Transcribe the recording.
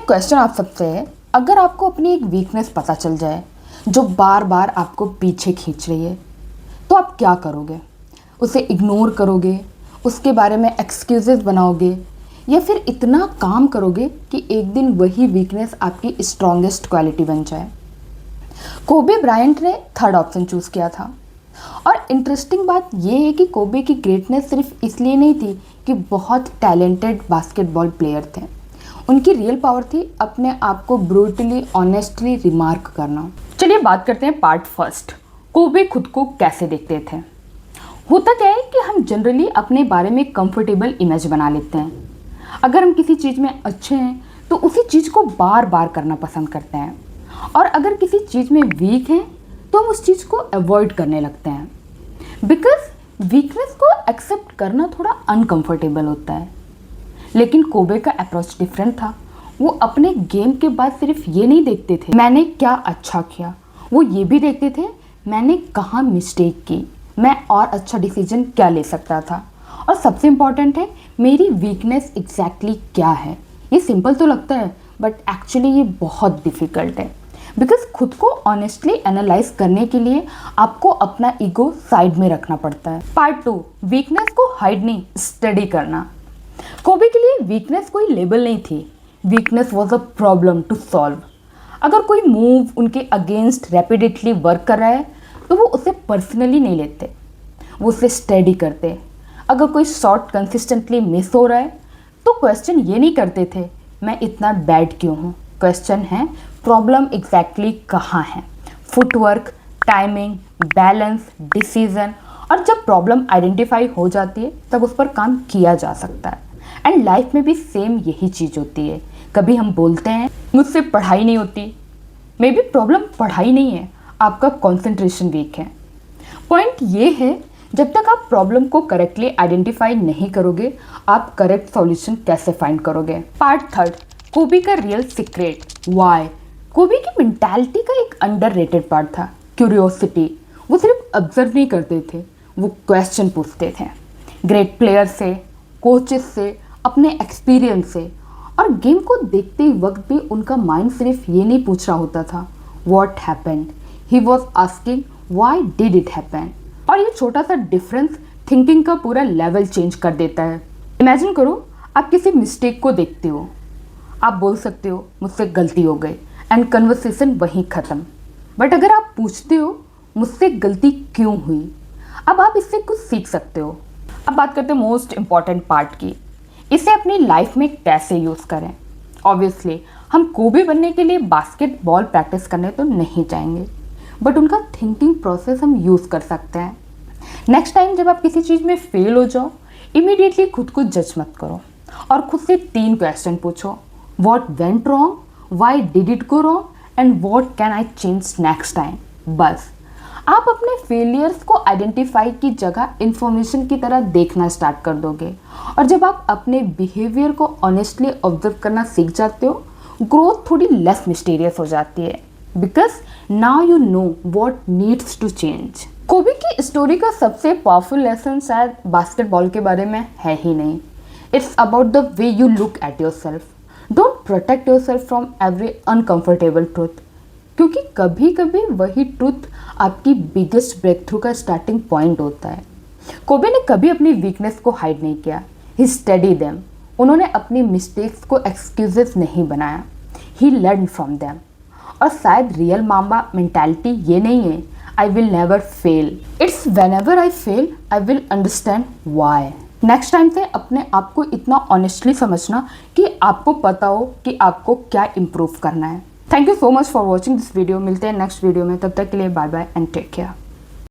Question आप सबसे है, अगर आपको अपनी एक वीकनेस पता चल जाए जो बार बार आपको पीछे खींच रही है, तो आप क्या करोगे? उसे इग्नोर करोगे, उसके बारे में एक्सक्यूजेस बनाओगे, या फिर इतना काम करोगे कि एक दिन वही वीकनेस आपकी स्ट्रॉन्गेस्ट क्वालिटी बन जाए? कोबे ब्रायंट ने थर्ड ऑप्शन चूज़ किया था। और इंटरेस्टिंग बात यह है कि कोबे की ग्रेटनेस सिर्फ इसलिए नहीं थी कि बहुत टैलेंटेड बास्केटबॉल प्लेयर थे। उनकी रियल पावर थी अपने आप को ब्रूटली ऑनेस्टली रिमार्क करना। चलिए बात करते हैं पार्ट फर्स्ट, कोबे खुद को कैसे देखते थे। होता क्या है कि हम जनरली अपने बारे में कंफर्टेबल इमेज बना लेते हैं। अगर हम किसी चीज़ में अच्छे हैं तो उसी चीज़ को बार बार करना पसंद करते हैं, और अगर किसी चीज़ में वीक हैं तो हम उस चीज़ को अवॉइड करने लगते हैं, बिकॉज वीकनेस को एक्सेप्ट करना थोड़ा अनकंफर्टेबल होता है। लेकिन कोबे का अप्रोच डिफरेंट था। वो अपने गेम के बाद सिर्फ ये नहीं देखते थे मैंने क्या अच्छा किया, वो ये भी देखते थे मैंने कहाँ मिस्टेक की, मैं और अच्छा डिसीजन क्या ले सकता था, और सबसे इम्पॉर्टेंट है मेरी वीकनेस एग्जैक्टली क्या है। ये सिंपल तो लगता है बट एक्चुअली ये बहुत डिफ़िकल्ट है, बिकॉज खुद को ऑनेस्टली एनालाइज करने के लिए आपको अपना ईगो साइड में रखना पड़ता है। पार्ट 2, वीकनेस को हाइड नहीं, स्टडी करना। कोबे के लिए वीकनेस कोई लेबल नहीं थी, weakness was a problem to solve. अगर कोई मूव उनके अगेंस्ट रैपिडली वर्क कर रहा है तो वो उसे पर्सनली नहीं लेते, वो उसे स्टडी करते। अगर कोई शॉट कंसिस्टेंटली मिस हो रहा है तो क्वेश्चन ये नहीं करते थे मैं इतना बैड क्यों हूँ, क्वेश्चन है प्रॉब्लम एग्जैक्टली कहाँ है। फुटवर्क, टाइमिंग, बैलेंस, डिसीजन, और जब प्रॉब्लम आइडेंटिफाई हो जाती है तब उस पर काम किया जा सकता है। एंड लाइफ में भी सेम यही चीज़ होती है। कभी हम बोलते हैं मुझसे पढ़ाई नहीं होती, मे बी प्रॉब्लम पढ़ाई नहीं है, आपका कंसंट्रेशन वीक है। पॉइंट ये है जब तक आप प्रॉब्लम को करेक्टली आइडेंटिफाई नहीं करोगे आप करेक्ट सॉल्यूशन कैसे फाइंड करोगे। पार्ट 3, कोबे का रियल सीक्रेट, व्हाई। कोबे की मेंटालिटी का एक अंडररेटेड पार्ट था क्यूरियोसिटी। वो सिर्फ ऑब्जर्व नहीं करते थे, वो क्वेश्चन पूछते थे ग्रेट प्लेयर से, कोचेस से, अपने एक्सपीरियंस से। और गेम को देखते वक्त भी उनका माइंड सिर्फ ये नहीं पूछ रहा होता था what happened, he was asking why did it happen. और ये छोटा सा डिफरेंस थिंकिंग का पूरा लेवल चेंज कर देता है। इमेजिन करो आप किसी मिस्टेक को देखते हो, आप बोल सकते हो मुझसे गलती हो गई एंड कन्वर्सेशन वहीं ख़त्म। बट अगर आप पूछते हो मुझसे गलती क्यों हुई, अब आप इससे कुछ सीख सकते हो। अब बात करते हैं मोस्ट इम्पॉर्टेंट पार्ट की, इसे अपनी लाइफ में कैसे यूज़ करें। ऑब्वियसली हम कोबे बनने के लिए बास्केटबॉल प्रैक्टिस करने तो नहीं जाएंगे, बट उनका थिंकिंग प्रोसेस हम यूज़ कर सकते हैं। नेक्स्ट टाइम जब आप किसी चीज़ में फेल हो जाओ इमीडिएटली खुद को जज मत करो और खुद से 3 क्वेश्चन पूछो, what went wrong, why did it go wrong, and what can I change next time. बस आप अपने फेलियर्स को आइडेंटिफाई की जगह इंफॉर्मेशन की तरह देखना स्टार्ट कर दोगे, और जब आप अपने बिहेवियर को ऑनेस्टली ऑब्जर्व करना सीख जाते हो ग्रोथ थोड़ी लेस मिस्टीरियस हो जाती है, because now you know what needs to change. Kobe की स्टोरी का सबसे पावरफुल लेसन शायद बास्केटबॉल के बारे में है ही नहीं, it's about the way you look at your self. Don't protect your self from every uncomfortable truth, क्योंकि कभी कभी वही ट्रूथ आपकी बिगेस्ट ब्रेक थ्रू का स्टार्टिंग पॉइंट होता है। कोबे ने कभी अपनी वीकनेस को हाइड नहीं किया, ही स्टडी देम। उन्होंने अपनी मिस्टेक्स को एक्सक्यूजेस नहीं बनाया, ही लर्न फ्रॉम देम। और शायद रियल माम्बा मेंटालिटी ये नहीं है I will never fail, it's whenever I fail I will understand why. Next time से अपने आप को इतना ऑनेस्टली समझना कि आपको पता हो कि आपको क्या इम्प्रूव करना है। Thank you so much for watching this video. मिलते हैं नेक्स्ट वीडियो में, तब तक के लिए bye bye and take care.